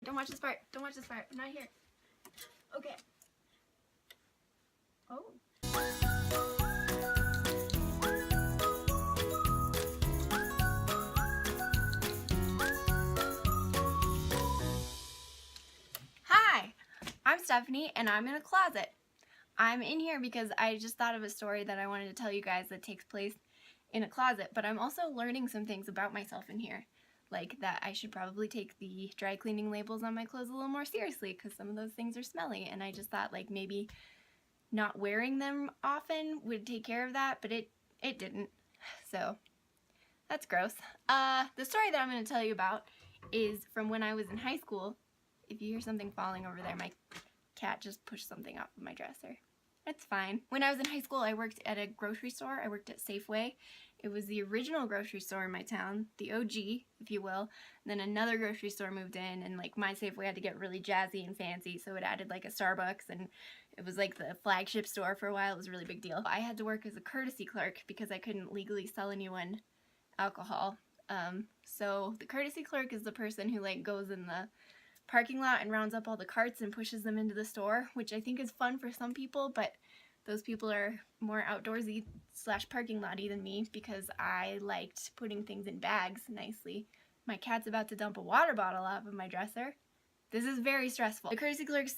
Don't watch this part. Don't watch this part. I'm not here. Okay. Oh. Hi, I'm Stephanie and I'm in a closet. I'm in here because I just thought of a story that I wanted to tell you guys that takes place in a closet, but I'm also learning some things about myself in here. Like that I should probably take the dry cleaning labels on my clothes a little more seriously because some of those things are smelly, and I just thought like maybe not wearing them often would take care of that, but it didn't. So that's gross. The story that I'm going to tell you about is from when I was in high school. If you hear something falling over there, my cat just pushed something off of my dresser. It's fine. When I was in high school, I worked at a grocery store. I worked at Safeway. It was the original grocery store in my town, the OG, if you will. And then another grocery store moved in, and like my Safeway had to get really jazzy and fancy, so it added like a Starbucks, and it was like the flagship store for a while. It was a really big deal. I had to work as a courtesy clerk because I couldn't legally sell anyone alcohol. So the courtesy clerk is the person who like goes in the parking lot and rounds up all the carts and pushes them into the store, which I think is fun for some people, but those people are more outdoorsy / parking lot-y than me because I liked putting things in bags nicely. My cat's about to dump a water bottle off of my dresser. This is very stressful. The courtesy clerks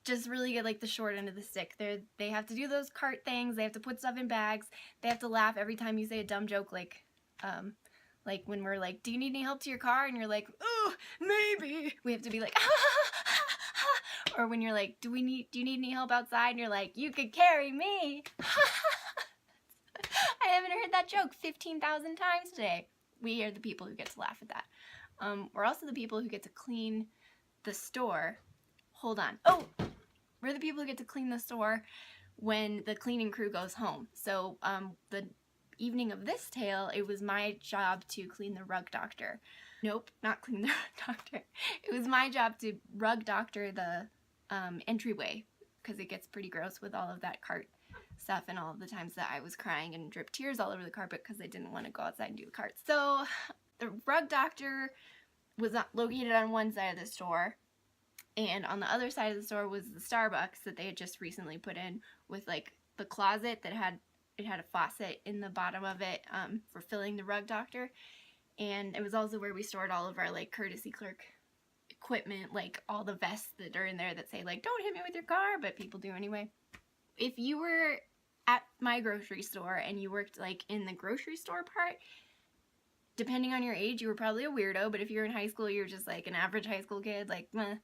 just really get like the short end of the stick. They have to do those cart things, they have to put stuff in bags, they have to laugh every time you say a dumb joke like when we're like, do you need any help to your car? And you're like, oh, maybe. We have to be like, or when you're like, do you need any help outside? And you're like, you could carry me. I haven't heard that joke 15,000 times today. We are the people who get to laugh at that. We're also the people who get to clean the store. Hold on. Oh, we're the people who get to clean the store when the cleaning crew goes home. So the evening of this tale, it was my job to clean the rug doctor. Nope, not clean the rug doctor. It was my job to rug doctor the entryway because it gets pretty gross with all of that cart stuff and all of the times that I was crying and dripped tears all over the carpet because I didn't want to go outside and do the carts. So the rug doctor was located on one side of the store, and on the other side of the store was the Starbucks that they had just recently put in with like the closet that had a faucet in the bottom of it for filling the rug doctor, and it was also where we stored all of our like courtesy clerk equipment, like all the vests that are in there that say like don't hit me with your car, but people do anyway. If you were at my grocery store and you worked like in the grocery store part, depending on your age, you were probably a weirdo, but if you're in high school, you're just like an average high school kid, like meh.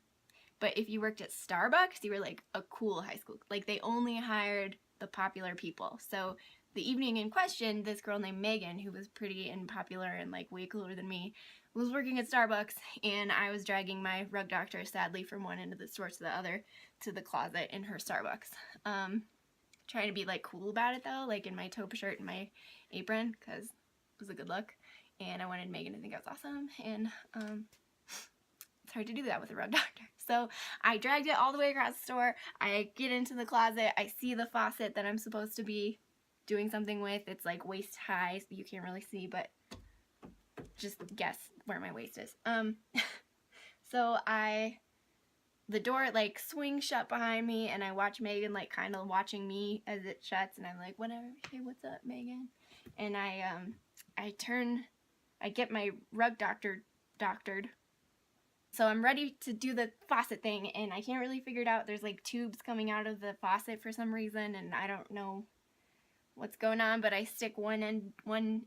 But if you worked at Starbucks, you were like a cool high school, like they only hired the popular people. So the evening in question, this girl named Megan, who was pretty and popular and like way cooler than me, was working at Starbucks, and I was dragging my rug doctor sadly from one end of the store to the other to the closet in her Starbucks. Trying to be like cool about it though, like in my taupe shirt and my apron, because it was a good look and I wanted Megan to think I was awesome, and it's hard to do that with a rug doctor. So I dragged it all the way across the store. I get into the closet. I see the faucet that I'm supposed to be doing something with. It's like waist high, so you can't really see, but just guess where my waist is. So the door like swings shut behind me, and I watch Megan like kind of watching me as it shuts, and I'm like, whatever, hey, what's up, Megan? And I get my rug doctored. So I'm ready to do the faucet thing, and I can't really figure it out. There's like tubes coming out of the faucet for some reason, and I don't know what's going on, but I stick one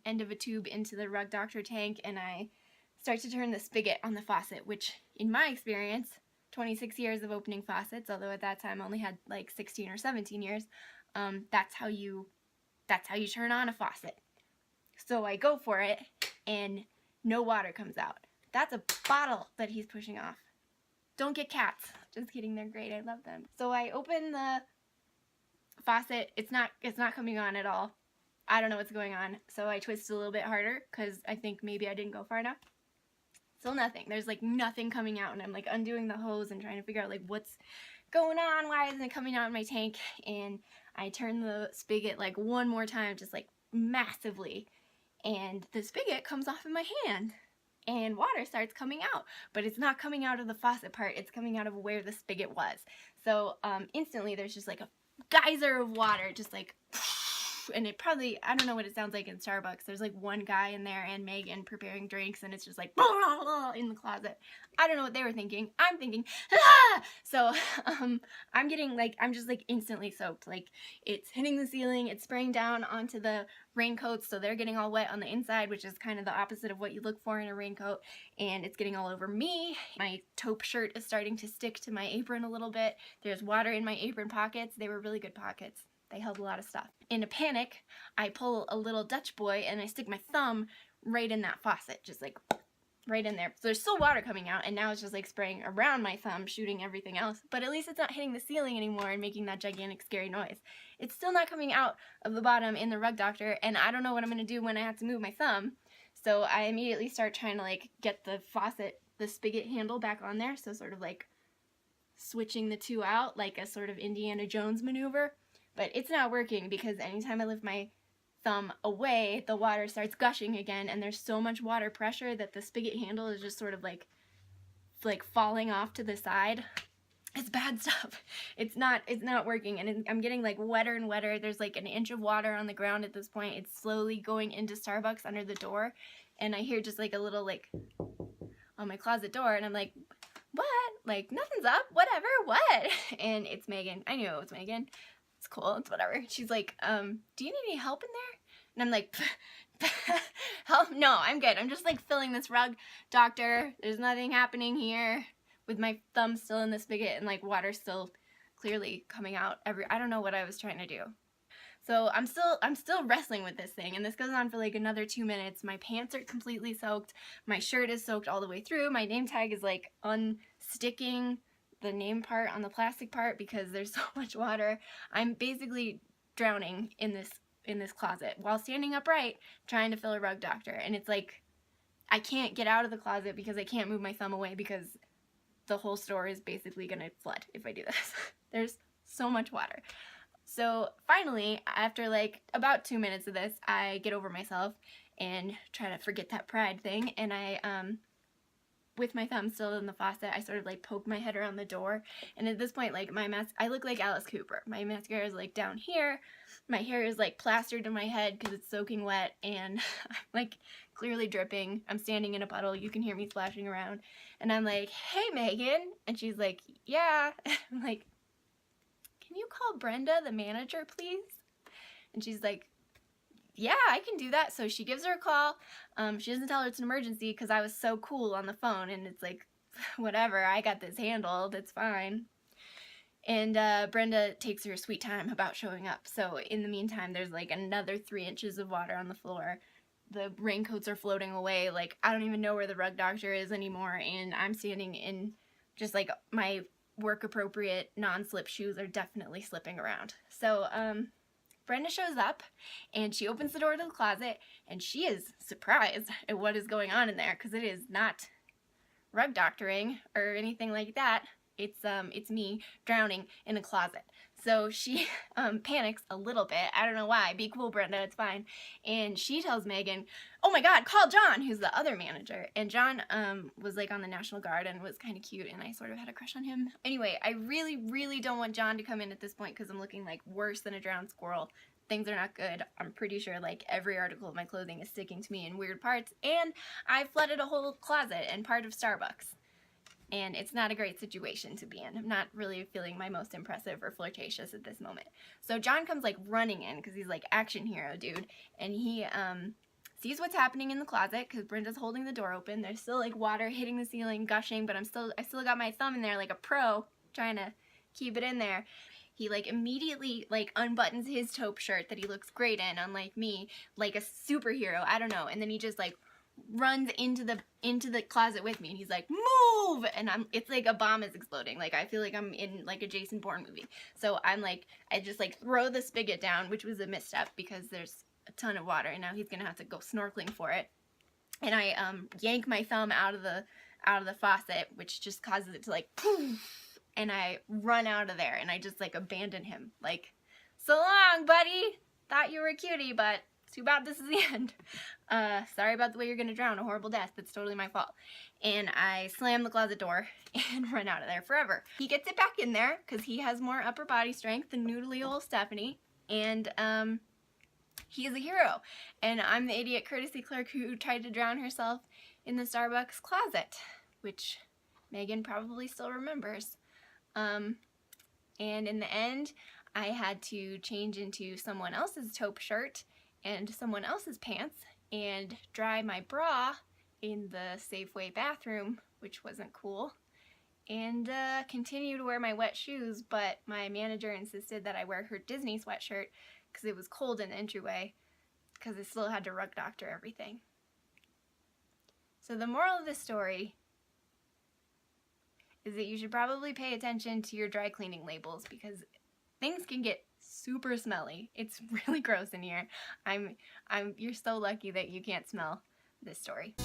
end of a tube into the rug doctor tank, and I start to turn the spigot on the faucet, which in my experience, 26 years of opening faucets, although at that time I only had like 16 or 17 years, that's how you turn on a faucet. So I go for it, and no water comes out. That's a bottle that he's pushing off. Don't get cats. Just kidding, they're great, I love them. So I open the faucet, it's not coming on at all. I don't know what's going on. So I twist a little bit harder because I think maybe I didn't go far enough. Still nothing. There's like nothing coming out, and I'm like undoing the hose and trying to figure out like what's going on, why isn't it coming out in my tank? And I turn the spigot like one more time, just like massively, and the spigot comes off in my hand. and water starts coming out, but it's not coming out of the faucet part, it's coming out of where the spigot was. So instantly there's just like a geyser of water, just like, and it probably, I don't know what it sounds like in Starbucks. There's like one guy in there and Megan preparing drinks, and it's just like in the closet. I don't know what they were thinking. I'm thinking, ah! So I'm getting like, I'm just like instantly soaked. Like it's hitting the ceiling, it's spraying down onto the raincoats, so they're getting all wet on the inside, which is kind of the opposite of what you look for in a raincoat, and it's getting all over me. My taupe shirt is starting to stick to my apron a little bit. There's water in my apron pockets. They were really good pockets. They held a lot of stuff. In a panic, I pull a little Dutch boy and I stick my thumb right in that faucet, just like right in there. So there's still water coming out, and now it's just like spraying around my thumb, shooting everything else. But at least it's not hitting the ceiling anymore and making that gigantic scary noise. It's still not coming out of the bottom in the Rug Doctor, and I don't know what I'm gonna do when I have to move my thumb. So I immediately start trying to like get the faucet, the spigot handle back on there. So sort of like switching the two out, like a sort of Indiana Jones maneuver. But it's not working because anytime I lift my thumb away, the water starts gushing again, and there's so much water pressure that the spigot handle is just sort of like falling off to the side. It's bad stuff. It's not working, and I'm getting like wetter and wetter. There's like an inch of water on the ground at this point. It's slowly going into Starbucks under the door, and I hear just like a little like on my closet door, and I'm like, what? Like, nothing's up, whatever, what? And it's Megan. I knew it was Megan. It's cool, it's whatever. She's like, do you need any help in there? And I'm like, help? No, I'm good. I'm just like filling this Rug Doctor. There's nothing happening here, with my thumb still in the spigot and like water still clearly coming out I don't know what I was trying to do. So I'm still wrestling with this thing, and this goes on for like another 2 minutes. My pants are completely soaked. My shirt is soaked all the way through. My name tag is like unsticking the name part on the plastic part because there's so much water. I'm basically drowning in this closet while standing upright trying to fill a Rug Doctor, and it's like I can't get out of the closet because I can't move my thumb away because the whole store is basically gonna flood if I do this. There's so much water. So finally, after like about 2 minutes of this, I get over myself and try to forget that pride thing, and I with my thumb still in the faucet, I sort of like poke my head around the door, and at this point, like I look like Alice Cooper. My mascara is like down here, my hair is like plastered to my head because it's soaking wet, and I'm like clearly dripping. I'm standing in a puddle, you can hear me splashing around, and I'm like, hey Megan, and she's like, yeah. I'm like, can you call Brenda, the manager, please? And she's like, yeah, I can do that. So she gives her a call. She doesn't tell her it's an emergency because I was so cool on the phone, and it's like, whatever, I got this handled, it's fine. And Brenda takes her sweet time about showing up. So in the meantime, there's like another 3 inches of water on the floor. The raincoats are floating away. Like, I don't even know where the Rug Doctor is anymore, and I'm standing in just like my work appropriate non-slip shoes are definitely slipping around. So Brenda shows up, and she opens the door to the closet, and she is surprised at what is going on in there because it is not Rug Doctoring or anything like that. It's me drowning in a closet. So she panics a little bit. I don't know why. Be cool, Brenda. It's fine. And she tells Megan, oh my God, call John, who's the other manager. And John was like on the National Guard and was kind of cute, and I sort of had a crush on him. Anyway, I really, really don't want John to come in at this point because I'm looking like worse than a drowned squirrel. Things are not good. I'm pretty sure like every article of my clothing is sticking to me in weird parts, and I flooded a whole closet and part of Starbucks. And it's not a great situation to be in. I'm not really feeling my most impressive or flirtatious at this moment. So John comes like running in because he's like action hero dude, and he sees what's happening in the closet because Brenda's holding the door open. There's still like water hitting the ceiling, gushing, but I still got my thumb in there like a pro trying to keep it in there. He like immediately like unbuttons his taupe shirt that he looks great in, unlike me, like a superhero. I don't know. And then he just like runs into the closet with me, and he's like, move, and it's like a bomb is exploding. Like I feel like I'm in like a Jason Bourne movie. So I'm like, I just like throw the spigot down, which was a misstep because there's a ton of water, and now he's gonna have to go snorkeling for it. And I yank my thumb out of the faucet, which just causes it to like poof, and I run out of there, and I just like abandon him, like, so long, buddy, thought you were a cutie, but too bad this is the end. Sorry about the way you're gonna drown, a horrible death. That's totally my fault. And I slam the closet door and run out of there forever. He gets it back in there because he has more upper body strength than noodly old Stephanie. And he is a hero. And I'm the idiot courtesy clerk who tried to drown herself in the Starbucks closet, which Megan probably still remembers. And in the end, I had to change into someone else's taupe shirt and someone else's pants and dry my bra in the Safeway bathroom, which wasn't cool, and continue to wear my wet shoes, but my manager insisted that I wear her Disney sweatshirt because it was cold in the entryway, because I still had to rug doctor everything. So the moral of this story is that you should probably pay attention to your dry cleaning labels because things can get super smelly. It's really gross in here. You're so lucky that you can't smell this story.